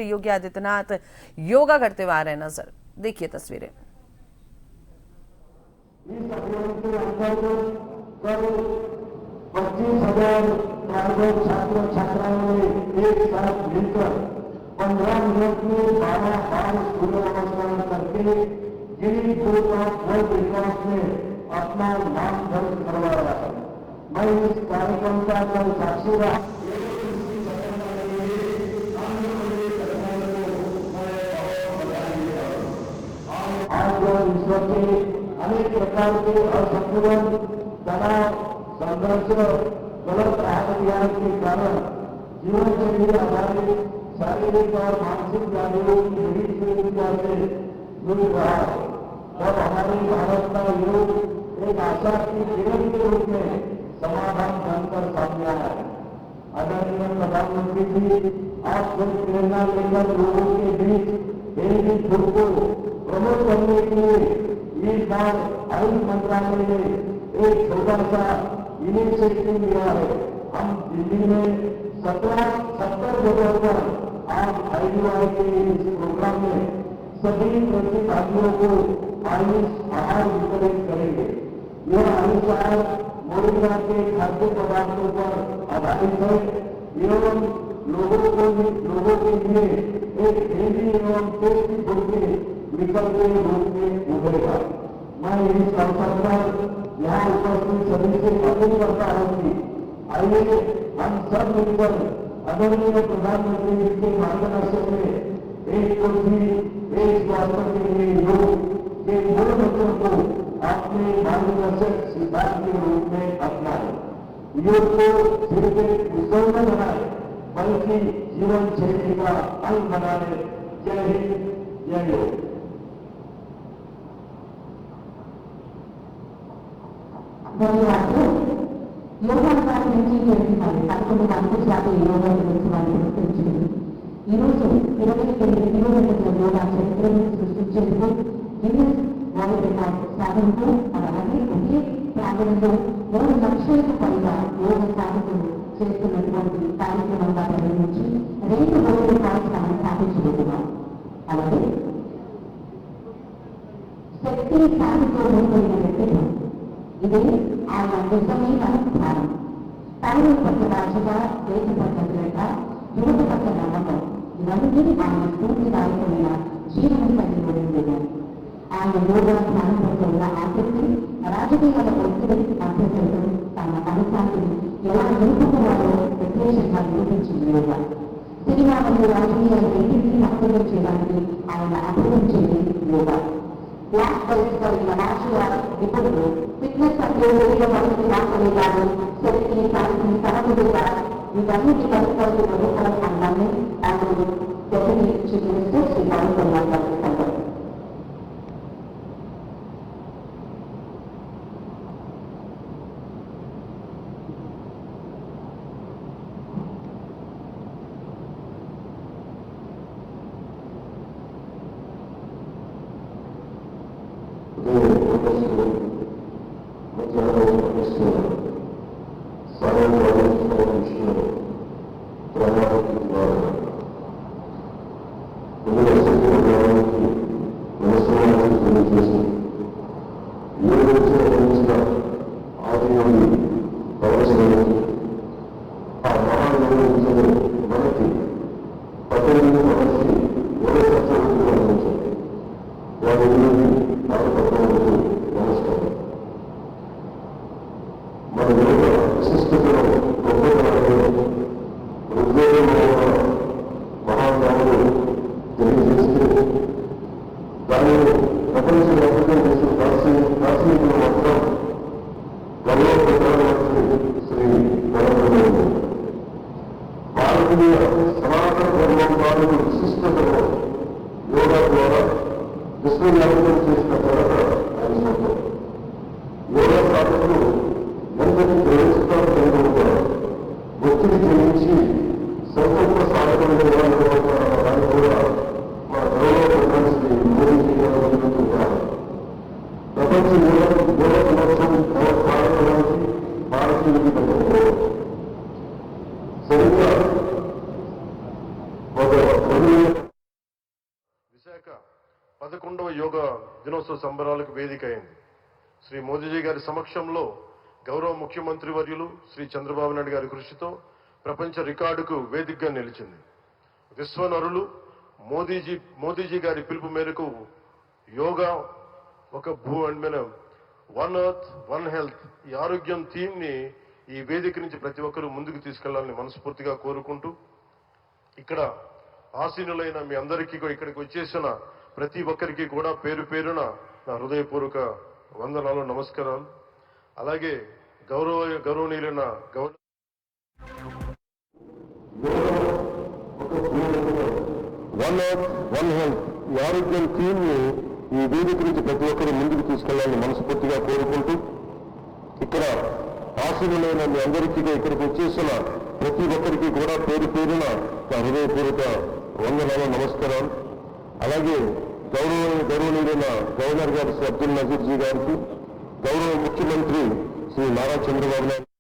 योगी आदित्यनाथ योगा करते हुए आ रहे नजर। देखिए तस्वीरें। इस अभियान के अंतर्गत कल 25,000 प्राइवेट छात्र छात्राओं ने एक साथ मिलकर 15 मिनट में 12 बार सूर्य नमस्कार करके Guinness book of world record में अपना नाम दर्ज करवाया है। मैं इस कार्यक्रम का कल साक्षी रहा। आज विश्व के अनेक प्रकार के असंतुलन, तनाव, संघर्ष, गलत आहार के कारण जीवन शैली आधारित शारीरिक और मानसिक व्याधियों की बड़ी समस्या से जुड़ रहा है। और हमारे भारत का योग एक आशा की किरण के रूप में समाधान बनकर सामने आया है। आदरणीय प्रधानमंत्री जी, आप जब प्रेरणा लेकर लोगों के बीच हेल्दी फूड को प्रमोट करने के लिए इस बार आयुष मंत्रालय ने एक छोटा सा इनिशिएटिव लिया है। हम दिल्ली में 70 जगह पर आज IUI के इस प्रोग्राम में सभी प्रतिभागियों को आयुष आहार वितरित करेंगे। यह आयुष आहार मोरिंगा के खाद्य पदार्थों पर आधारित है एवं लोगों के लिए एक हेल्दी एवं टेस्टी फूड के विकल्प के रूप में उभरेगा। मैं इस अवसर पर यहाँ उपस्थित सभी से अपील करता हूँ कि आइए हम सब मिलकर आदरणीय प्रधानमंत्री जी के मार्गदर्शन में एक कुर्सी एक स्वास्थ्य के लिए योग के मूल मंत्रों को अपने मार्गदर्शक सिद्धांत के रूप में अपनाएं। योग को सिर्फ एक विषय न बनाए बल्कि जीवन शैली का अंग बनाने। जय हिंद, जय योग। ధన్యవాదాలు। యోగా క్లాస్ నుంచి 11 అంతర్జాతీయ యోగా దినోత్సవాన్ని పురస్కరించుకుంది ఈరోజు 28 కిలోమీటర్ల యోగా చరిత్రను సృష్టించేందుకు గిన్నెస్ వరల్డ్ రికార్డ్ సాధనకు అలాగే ఒకే ప్రాంగణంలో 3 లక్షలకు పైగా యోగ సాధకులు చేస్తున్నటువంటి కార్యక్రమంగా పరిగణించి 2 వరల్డ్ రికార్డ్స్ మనం సాధించబోతున్నాం। అలాగే శక్తి సాధితో రూపొందిన వ్యక్తిత్వం ఇది ఆయన నిజమైన స్థానం। తాను పట్ల బాధ్యత, దేశ పట్ల శ్రద్ధ, యువత పట్ల నమ్మకం ఇవన్నీ ఆయన స్ఫూర్తిదాయకమైన జీవన శైలిలో ఉండేది। ఆయన యోగా ధ్యానం పట్ల ఉన్న ఆసక్తి, రాజకీయాల ఒత్తిడి అభ్యర్థులతో తమ అనుసాన్ని ఎలా నిలుపుకోవాలో ప్రత్యేకంగా నిరూపించింది యోగా। సినిమా మరియు రాజకీయాల రెండింటినీ అర్థం చేయడానికి ఆయన అభివృద్ధించేది యోగా। బ్లాక్ బెల్ట్ కలిగిన మార్షల్ ఆర్ట్స్ నిపుణులు ఫిట్నెస్ అంటే శరీరం మాత్రమే కాదు, శక్తి, శాంతి, సమతుల్యత వీటన్నిటి పరిస్థితులు ప్రభుత్వం అన్నాన్ని ఆయన deputy chief minister Shri Pawan Kalyan గారు చెప్పారు। సంకల్ప సాధన 11వ యోగా దినోత్సవ సంబరాలకు వేదిక అయింది. శ్రీ మోదీజీ గారి సమక్షంలో గౌరవ ముఖ్యమంత్రి వర్యులు శ్రీ చంద్రబాబు నాయుడు గారి కృషితో ప్రపంచ రికార్డుకు వేదికగా నిలిచింది. విశ్వనరులు మోదీజీ గారి పిలుపు మేరకు యోగా ఒక వన్ ఎర్త్ వన్ హెల్త్ ఈ ఆరోగ్యం థీమ్ ని ఈ వేదిక నుంచి ప్రతి ఒక్కరూ ముందుకు తీసుకెళ్లాలని మనస్ఫూర్తిగా కోరుకుంటూ, ఇక్కడ ఆసీనులైన మీ అందరికీ ఇక్కడికి వచ్చేసిన ప్రతి ఒక్కరికి కూడా పేరు పేరున నా హృదయపూర్వక వందనాలు, నమస్కారాలు. అలాగే గౌరవనీయులైన వన్ ఎర్త్ వన్ హెల్త్ ఈ ఆరోగ్యం థీమ్ ని ఈ వేదిక నుంచి ప్రతి ఒక్కరు ముందుకు తీసుకెళ్లాలని మనస్ఫూర్తిగా కోరుకుంటూ, ఇక్కడ ఆశీనులైన మీ అందరికీ ఇక్కడికి వచ్చేసిన ప్రతి ఒక్కరికి కూడా పేరు పేరున నా హృదయపూర్వక వందనాలు, నమస్కారాలు. అలాగే గౌరవనీయులైన గవర్నర్ గారు శ్రీ అబ్దుల్ నజీర్ జీ గారికి, గౌరవ ముఖ్యమంత్రి శ్రీ నారా చంద్రబాబు నాయుడు